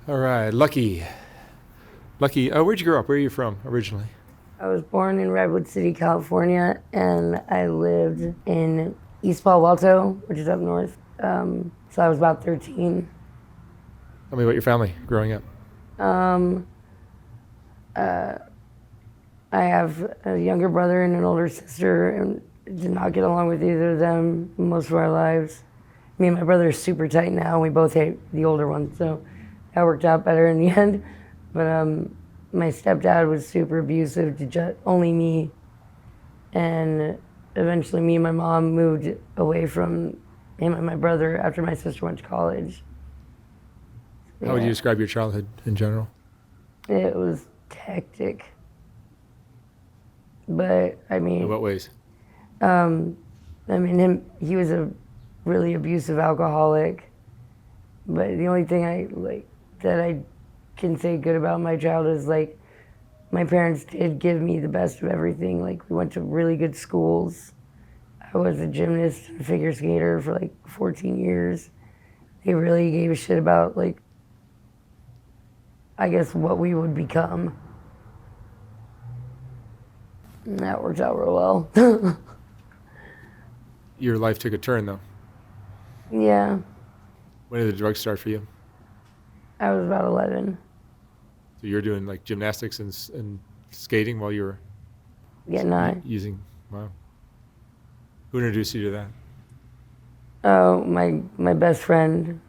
All right, Lucky. Lucky, where'd you grow up? Where are you from originally? I was born in Redwood City, California, and I lived in East Palo Alto, which is up north. So I was about 13. Tell me about your family growing up. Um, I have a younger brother and an older sister, and did not get along with either of them most of our lives. Me and my brother are super tight now. We both hate the older one, so that worked out better in the end. But my stepdad was super abusive to only me, and eventually me and my mom moved away from him and my brother after my sister went to college. How would you Yeah, describe your childhood in general? it was hectic, but In what ways? um, he was a really abusive alcoholic. But the only thing that I can say good about my childhood is my parents did give me the best of everything. Like we went to really good schools. I was a gymnast and figure skater for like 14 years. They really gave a shit about I guess what we would become. And that worked out real well. Your life took a turn, though. Yeah, When did the drugs start for you? I was about 11. So you're doing like gymnastics and skating while you were Getting high. using. Wow. Who introduced you to that? Oh, my best friend.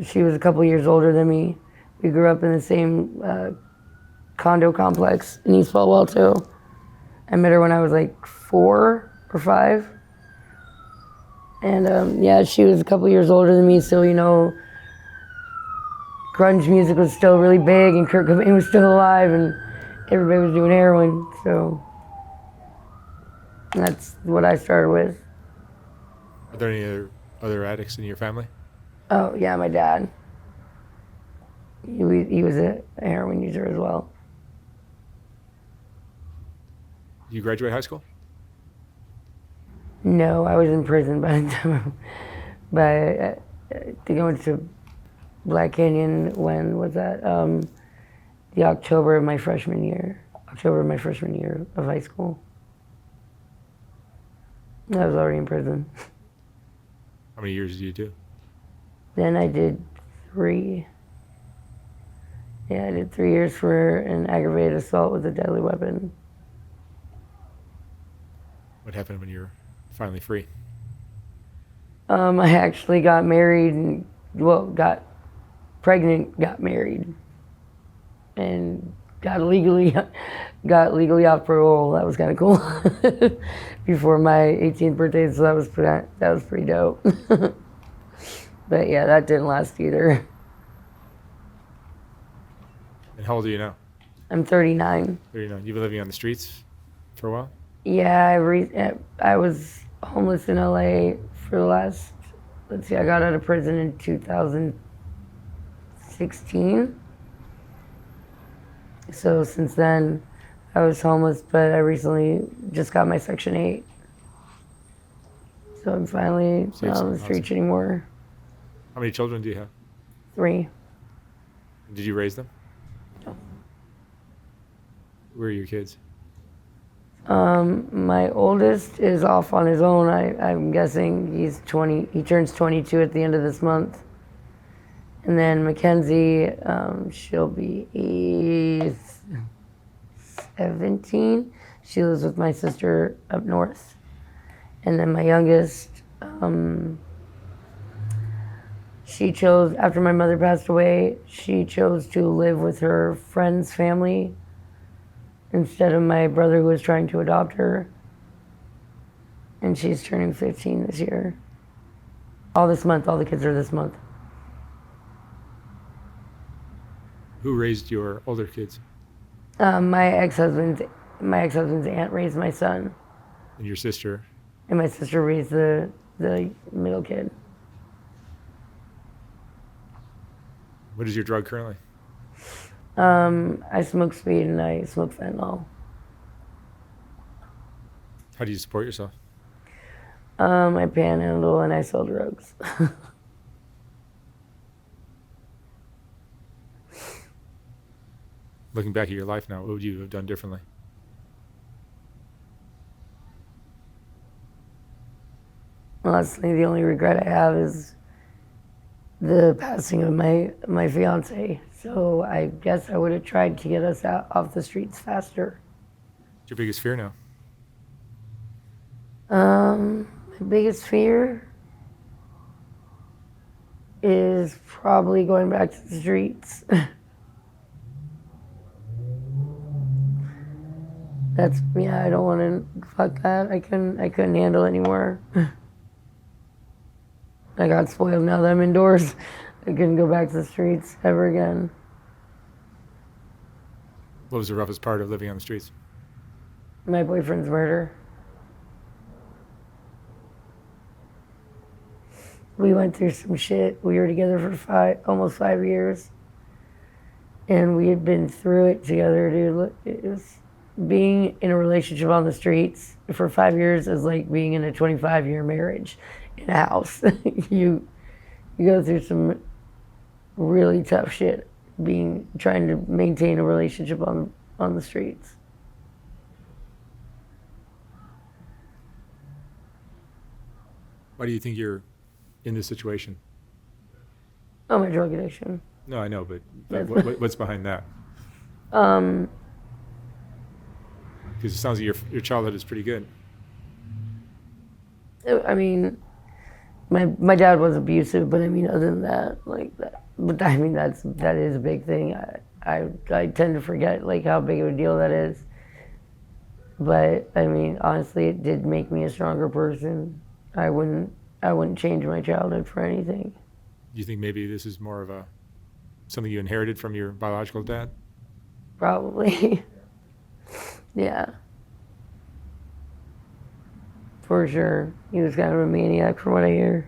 She was a couple years older than me. We grew up in the same condo complex in East Palo Alto. I met her when I was like 4 or 5. And yeah, she was a couple years older than me, so grunge music was still really big, and Kurt Cobain was still alive, and everybody was doing heroin. So that's what I started with. Are there any other addicts in your family? Oh yeah, my dad. He was a heroin user as well. Did you graduate high school? No, I was in prison by the time. But I think I went to Black Canyon. When was that? The October of my freshman year. October of my freshman year of high school. I was already in prison. How many years did you do? Then I did 3. Yeah, I did 3 years for an aggravated assault with a deadly weapon. What happened when you were finally free? I actually got married and, well, got pregnant, got married, and got legally off parole. That was kind of cool. Before my 18th birthday, so that was pretty dope. But yeah, that didn't last either. And how old are you now? I'm 39. 39. You've been living on the streets for a while? Yeah, I was homeless in LA for the last, let's see, I got out of prison in 2016. So since then, I was homeless, but I recently just got my Section 8. So I'm finally So not on the streets anymore. How many children do you have? 3. Did you raise them? No. Where are your kids? My oldest is off on his own. I'm guessing he's 20. He turns 22 at the end of this month. And then Mackenzie, she'll be 17. She lives with my sister up north. And then my youngest, she chose, after my mother passed away, she chose to live with her friend's family instead of my brother who was trying to adopt her. And she's turning 15 this year. All this month, all the kids are this month. Who raised your older kids? My ex-husband's aunt raised my son, And your sister? and my sister raised the middle kid. What is your drug currently? I smoke speed and I smoke fentanyl. How do you support yourself? I panhandle and I sell drugs. Looking back at your life now, what would you have done differently? Honestly, the only regret I have is the passing of my fiance. So I guess I would have tried to get us out off the streets faster. What's your biggest fear now? My biggest fear is probably going back to the streets. I don't want to, fuck that. I couldn't handle it anymore. I got spoiled now that I'm indoors. I couldn't go back to the streets ever again. What was the roughest part of living on the streets? My boyfriend's murder. We went through some shit. We were together for almost 5 years. And we had been through it together, dude. It was being in a relationship on the streets for 5 years is like being in a 25-year marriage in a house. You go through some really tough shit trying to maintain a relationship on the streets. Why do you think you're in this situation? Oh, my drug addiction. No, I know, but what's behind that? Because it sounds like your childhood is pretty good. I mean, my dad was abusive, but I mean, other than that, like that, but I mean, that is a big thing. I tend to forget like how big of a deal that is. But I mean, honestly, it did make me a stronger person. I wouldn't change my childhood for anything. Do you think maybe this is more of something you inherited from your biological dad? Probably. Yeah. For sure. He was kind of a maniac from what I hear.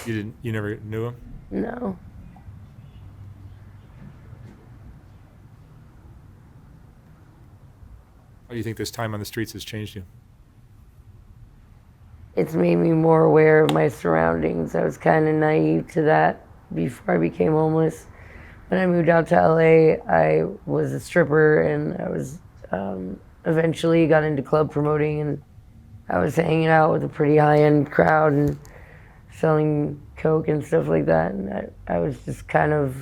You never knew him? No. How do you think this time on the streets has changed you? It's made me more aware of my surroundings. I was kind of naive to that before I became homeless. When I moved out to LA, I was a stripper, and I was eventually got into club promoting, and I was hanging out with a pretty high-end crowd and selling coke and stuff like that. And I was just kind of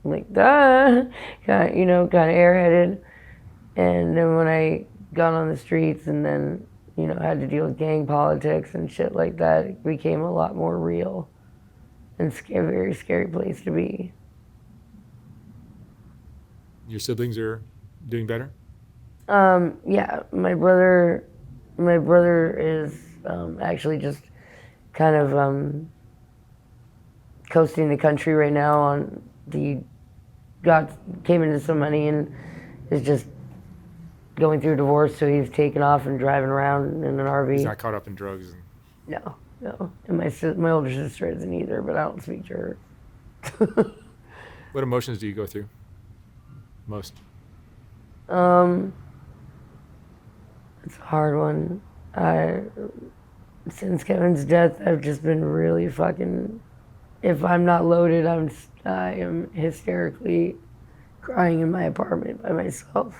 like, kind of airheaded. And then when I got on the streets and then, had to deal with gang politics and shit like that, it became a lot more real and a very scary place to be. Your siblings are doing better? Yeah, my brother is actually just kind of coasting the country right now. Came into some money and is just going through a divorce, so he's taken off and driving around in an RV. He's not caught up in drugs. No. And my older sister isn't either, but I don't speak to her. What emotions do you go through most? It's a hard one. Since Kevin's death, I've just been really fucking. If I'm not loaded, I am hysterically crying in my apartment by myself.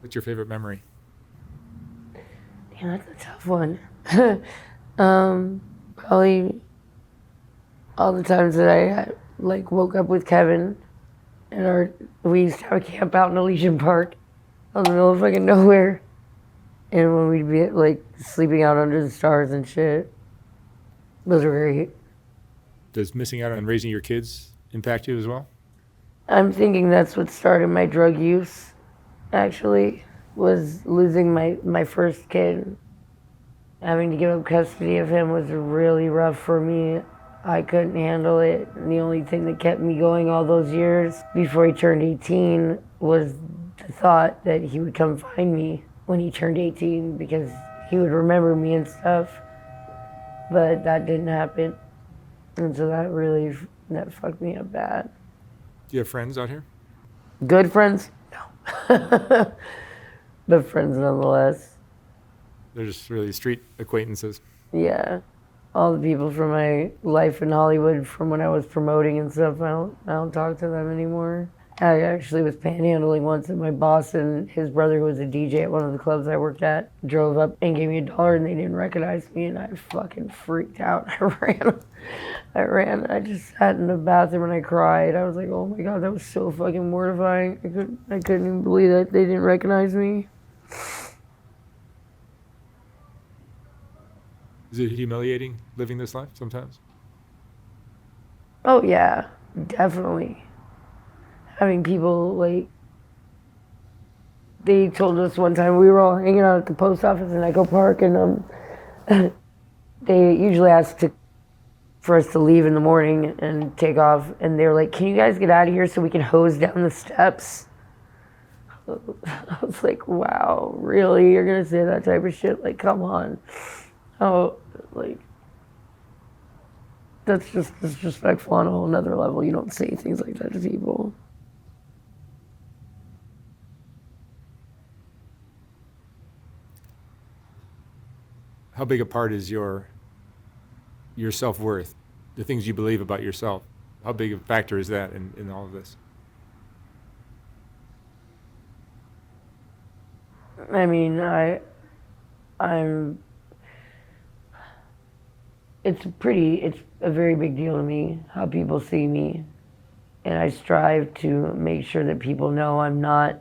What's your favorite memory? Damn, that's a tough one. Probably all the times that I woke up with Kevin, and we used to have a camp out in Elysian Park, out in the middle of fucking nowhere, and when we'd be sleeping out under the stars and shit. Those were great. Does missing out on raising your kids impact you as well? I'm thinking that's what started my drug use. Actually, was losing my first kid. Having to give up custody of him was really rough for me. I couldn't handle it. And the only thing that kept me going all those years before he turned 18 was the thought that he would come find me when he turned 18 because he would remember me and stuff. But that didn't happen. And so that fucked me up bad. Do you have friends out here? Good friends? No. But friends nonetheless. They're just really street acquaintances. Yeah. all the people from my life in Hollywood from when I was promoting and stuff. I don't talk to them anymore. I actually was panhandling once, and my boss and his brother, who was a DJ at one of the clubs I worked at, drove up and gave me $1, and they didn't recognize me, and I fucking freaked out. I ran. I just sat in the bathroom and I cried. I was like, oh my god, that was so fucking mortifying. I couldn't even believe that they didn't recognize me. Is it humiliating living this life sometimes? Oh yeah, definitely. Having people like, they told us one time we were all hanging out at the post office in Echo Park, and they usually for us to leave in the morning and take off, and they were like, "Can you guys get out of here so we can hose down the steps?" I was like, "Wow, really? You're gonna say that type of shit? Like, come on." Oh, like, that's just disrespectful on a whole nother level. You don't say things like that to people. How big a part is your self-worth, the things you believe about yourself? How big a factor is that in all of this? I mean, I'm. It's a very big deal to me how people see me, and I strive to make sure that people know I'm not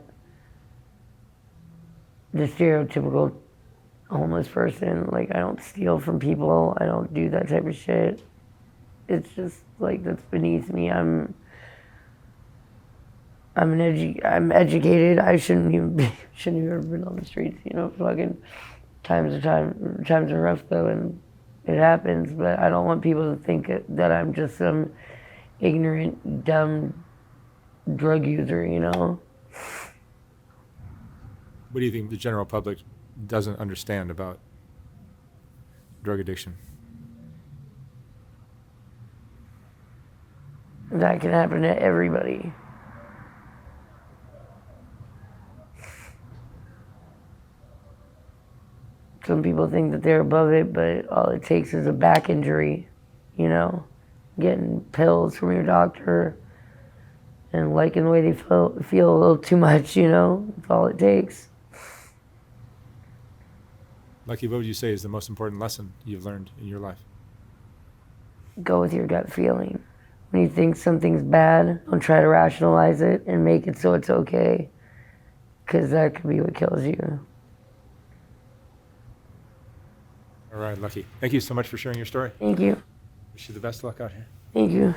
the stereotypical homeless person. Like, I don't steal from people. I don't do that type of shit. It's just like, that's beneath me. I'm I'm educated. I shouldn't even have been on the streets. You know, fucking times are rough though, and it happens. But I don't want people to think that I'm just some ignorant, dumb drug user. You know. What do you think the general public doesn't understand about drug addiction? That can happen to everybody. Some people think that they're above it, but all it takes is a back injury, you know, getting pills from your doctor and liking the way they feel a little too much, you know, that's all it takes. Lucky, what would you say is the most important lesson you've learned in your life? Go with your gut feeling. When you think something's bad, don't try to rationalize it and make it so it's okay, because that could be what kills you. All right, Lucky. Thank you so much for sharing your story. Thank you. Wish you the best luck out here. Thank you.